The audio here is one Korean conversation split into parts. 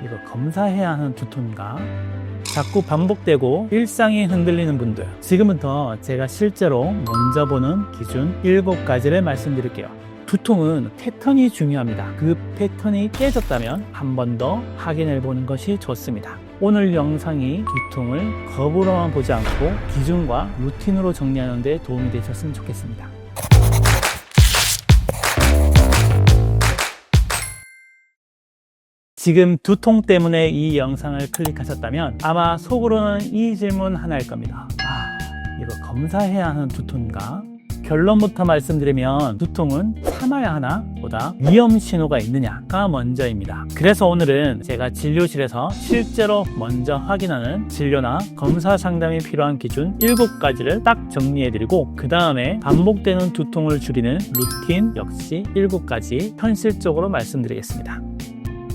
이거 검사해야 하는 두통인가? 자꾸 반복되고 일상이 흔들리는 분들, 지금부터 제가 실제로 먼저 보는 기준 7가지를 말씀드릴게요. 두통은 패턴이 중요합니다. 그 패턴이 깨졌다면 한 번 더 확인해 보는 것이 좋습니다. 오늘 영상이 두통을 겁으로만 보지 않고 기준과 루틴으로 정리하는 데 도움이 되셨으면 좋겠습니다. 지금 두통 때문에 이 영상을 클릭하셨다면 아마 속으로는 이 질문 하나일 겁니다. 이거 검사해야 하는 두통인가? 결론부터 말씀드리면 두통은 참아야 하나 보다 위험 신호가 있느냐가 먼저입니다. 그래서 오늘은 제가 진료실에서 실제로 먼저 확인하는 진료나 검사 상담이 필요한 기준 7가지를 딱 정리해드리고 그 다음에 반복되는 두통을 줄이는 루틴 역시 7가지 현실적으로 말씀드리겠습니다.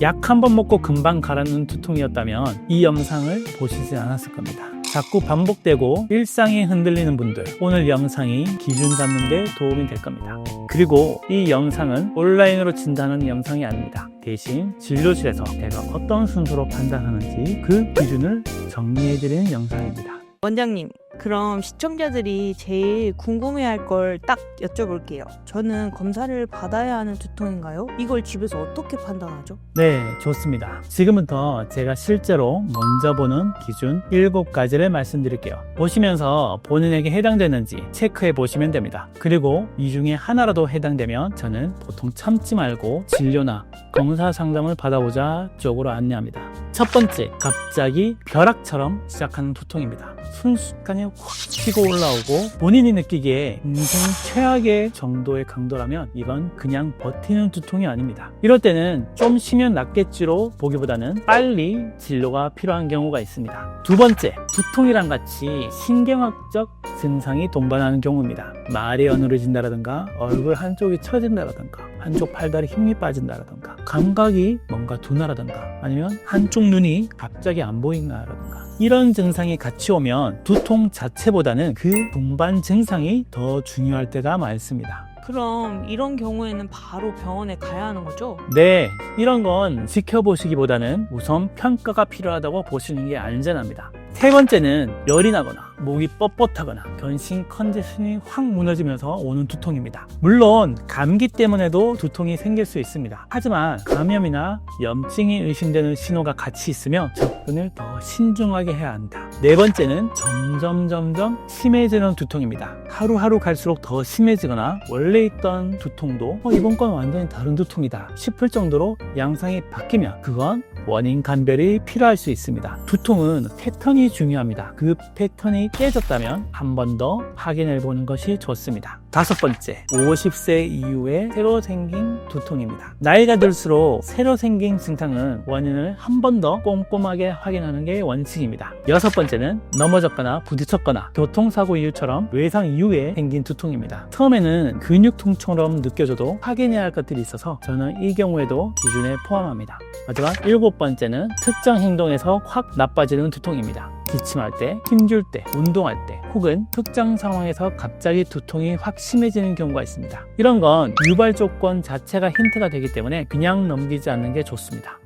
약 한 번 먹고 금방 가라앉는 두통이었다면 이 영상을 보시지 않았을 겁니다. 자꾸 반복되고 일상이 흔들리는 분들, 오늘 영상이 기준 잡는 데 도움이 될 겁니다. 그리고 이 영상은 온라인으로 진단하는 영상이 아닙니다. 대신 진료실에서 제가 어떤 순서로 판단하는지 그 기준을 정리해드리는 영상입니다. 원장님, 그럼 시청자들이 제일 궁금해할 걸 딱 여쭤볼게요. 저는 검사를 받아야 하는 두통인가요? 이걸 집에서 어떻게 판단하죠? 네, 좋습니다. 지금부터 제가 실제로 먼저 보는 기준 7가지를 말씀드릴게요. 보시면서 본인에게 해당되는지 체크해 보시면 됩니다. 그리고 이 중에 하나라도 해당되면 저는 보통 참지 말고 진료나 검사 상담을 받아보자 쪽으로 안내합니다. 첫 번째, 갑자기 벼락처럼 시작하는 두통입니다. 순식간에 확 치고 올라오고 본인이 느끼기에 인생 최악의 정도의 강도라면 이건 그냥 버티는 두통이 아닙니다. 이럴 때는 좀 쉬면 낫겠지로 보기보다는 빨리 진료가 필요한 경우가 있습니다. 두 번째, 두통이랑 같이 신경학적 증상이 동반하는 경우입니다. 말이 어눌해진다라든가 얼굴 한쪽이 처진다라든가 한쪽 팔다리 힘이 빠진다라든가 감각이 뭔가 둔하다든가 아니면 한쪽 눈이 갑자기 안 보인다라든가 이런 증상이 같이 오면 두통 자체보다는 그 동반 증상이 더 중요할 때가 많습니다. 그럼 이런 경우에는 바로 병원에 가야 하는 거죠? 네, 이런 건 지켜보시기보다는 우선 평가가 필요하다고 보시는 게 안전합니다. 세 번째는 열이 나거나 목이 뻣뻣하거나 전신 컨디션이 확 무너지면서 오는 두통입니다. 물론 감기 때문에도 두통이 생길 수 있습니다. 하지만 감염이나 염증이 의심되는 신호가 같이 있으면 접근을 더 신중하게 해야 한다. 네 번째는 점점 심해지는 두통입니다. 하루하루 갈수록 더 심해지거나 원래 있던 두통도 이번 건 완전히 다른 두통이다 싶을 정도로 양상이 바뀌면 그건 원인 감별이 필요할 수 있습니다. 두통은 패턴이 중요합니다. 그 패턴이 깨졌다면 한 번 더 확인해 보는 것이 좋습니다. 다섯 번째, 50세 이후에 새로 생긴 두통입니다. 나이가 들수록 새로 생긴 증상은 원인을 한 번 더 꼼꼼하게 확인하는 게 원칙입니다. 여섯 번째는 넘어졌거나 부딪혔거나 교통사고 이후처럼 외상 이후에 생긴 두통입니다. 처음에는 근육통처럼 느껴져도 확인해야 할 것들이 있어서 저는 이 경우에도 기준에 포함합니다. 마지막 7번째는 특정 행동에서 확 나빠지는 두통입니다. 기침할 때, 힘줄 때, 운동할 때 혹은 특정 상황에서 갑자기 두통이 확 심해지는 경우가 있습니다. 이런 건 유발 조건 자체가 힌트가 되기 때문에 그냥 넘기지 않는 게 좋습니다.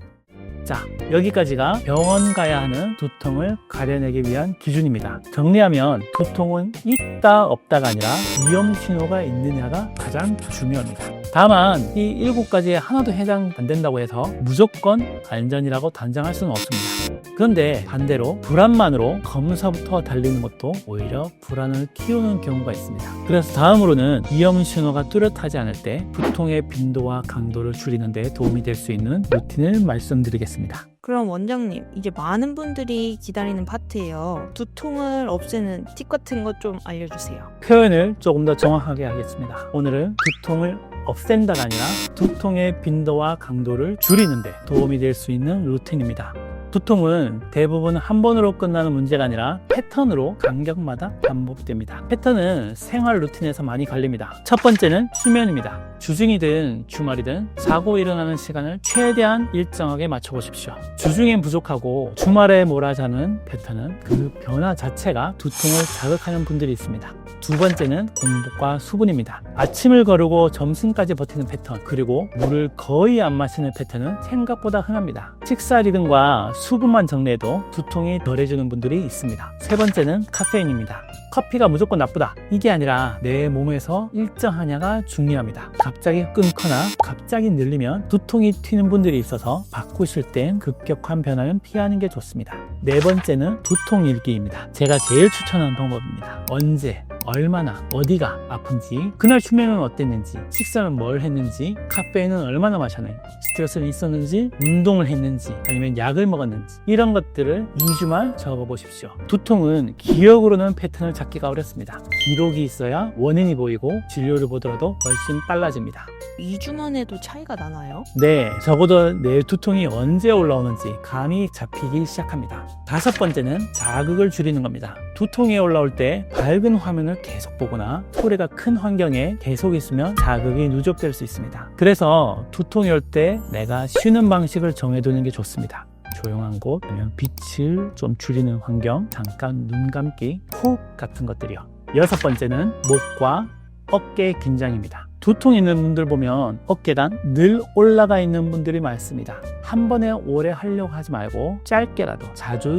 자, 여기까지가 병원 가야 하는 두통을 가려내기 위한 기준입니다. 정리하면 두통은 있다 없다가 아니라 위험 신호가 있느냐가 가장 중요합니다. 다만 이 7가지에 하나도 해당 안 된다고 해서 무조건 안전이라고 단정할 수는 없습니다. 그런데 반대로 불안만으로 검사부터 달리는 것도 오히려 불안을 키우는 경우가 있습니다. 그래서 다음으로는 위험 신호가 뚜렷하지 않을 때 두통의 빈도와 강도를 줄이는 데 도움이 될 수 있는 루틴을 말씀드리겠습니다. 그럼 원장님, 이제 많은 분들이 기다리는 파트예요. 두통을 없애는 팁 같은 것 좀 알려주세요. 표현을 조금 더 정확하게 하겠습니다. 오늘은 두통을 없앤다가 아니라 두통의 빈도와 강도를 줄이는 데 도움이 될 수 있는 루틴입니다. 두통은 대부분 한 번으로 끝나는 문제가 아니라 패턴으로 간격마다 반복됩니다. 패턴은 생활 루틴에서 많이 걸립니다. 첫 번째는 수면입니다. 주중이든 주말이든 자고 일어나는 시간을 최대한 일정하게 맞춰보십시오. 주중엔 부족하고 주말에 몰아자는 패턴은 그 변화 자체가 두통을 자극하는 분들이 있습니다. 두 번째는 공복과 수분입니다. 아침을 거르고 점심까지 버티는 패턴, 그리고 물을 거의 안 마시는 패턴은 생각보다 흔합니다. 식사 리듬과 수분만 정리해도 두통이 덜해지는 분들이 있습니다. 세 번째는 카페인입니다. 커피가 무조건 나쁘다, 이게 아니라 내 몸에서 일정하냐가 중요합니다. 갑자기 끊거나 갑자기 늘리면 두통이 튀는 분들이 있어서 바꾸실 땐 급격한 변화는 피하는 게 좋습니다. 네 번째는 두통 일기입니다. 제가 제일 추천하는 방법입니다. 언제, 얼마나, 어디가 아픈지, 그날 수면은 어땠는지, 식사는 뭘 했는지, 카페인은 얼마나 마셨는지, 스트레스는 있었는지, 운동을 했는지, 아니면 약을 먹었는지, 이런 것들을 2주만 적어보십시오. 두통은 기억으로는 패턴을 찾기가 어렵습니다. 기록이 있어야 원인이 보이고 진료를 보더라도 훨씬 빨라집니다. 2주만 해도 차이가 나나요? 네, 적어도 내 두통이 언제 올라오는지 감이 잡히기 시작합니다. 다섯 번째는 자극을 줄이는 겁니다. 두통이 올라올 때 밝은 화면을 계속 보거나 소리가 큰 환경에 계속 있으면 자극이 누적될 수 있습니다. 그래서 두통이 올 때 내가 쉬는 방식을 정해두는 게 좋습니다. 조용한 곳, 아니면 빛을 좀 줄이는 환경, 잠깐 눈 감기, 호흡 같은 것들이요. 여섯 번째는 목과 어깨 긴장입니다. 두통 있는 분들 보면 어깨단 늘 올라가 있는 분들이 많습니다. 한 번에 오래 하려고 하지 말고 짧게라도 자주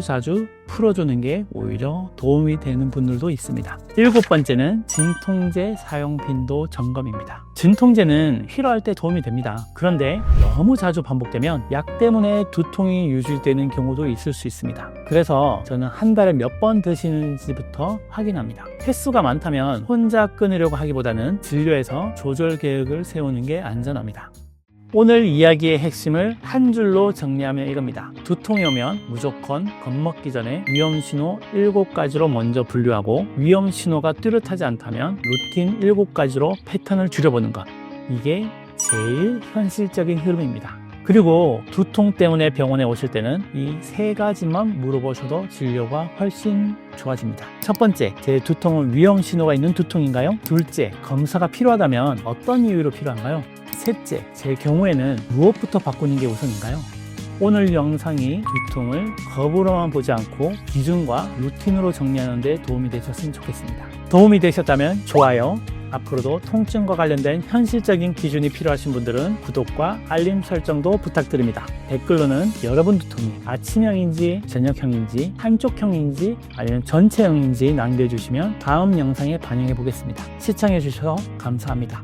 풀어주는 게 오히려 도움이 되는 분들도 있습니다. 일곱 번째는 진통제 사용 빈도 점검입니다. 진통제는 필요할 때 도움이 됩니다. 그런데 너무 자주 반복되면 약 때문에 두통이 유지되는 경우도 있을 수 있습니다. 그래서 저는 한 달에 몇 번 드시는지부터 확인합니다. 횟수가 많다면 혼자 끊으려고 하기보다는 진료에서 조절 계획을 세우는 게 안전합니다. 오늘 이야기의 핵심을 한 줄로 정리하면 이겁니다. 두통이 오면 무조건 겁먹기 전에 위험신호 7가지로 먼저 분류하고, 위험신호가 뚜렷하지 않다면 루틴 7가지로 패턴을 줄여보는 것, 이게 제일 현실적인 흐름입니다. 그리고 두통 때문에 병원에 오실 때는 이 3가지만 물어보셔도 진료가 훨씬 좋아집니다. 첫 번째, 제 두통은 위험 신호가 있는 두통인가요? 둘째, 검사가 필요하다면 어떤 이유로 필요한가요? 셋째, 제 경우에는 무엇부터 바꾸는 게 우선인가요? 오늘 영상이 두통을 겁으로만 보지 않고 기준과 루틴으로 정리하는 데 도움이 되셨으면 좋겠습니다. 도움이 되셨다면 좋아요, 앞으로도 통증과 관련된 현실적인 기준이 필요하신 분들은 구독과 알림 설정도 부탁드립니다. 댓글로는 여러분 두통이 아침형인지 저녁형인지 한쪽형인지 아니면 전체형인지 남겨주시면 다음 영상에 반영해 보겠습니다. 시청해 주셔서 감사합니다.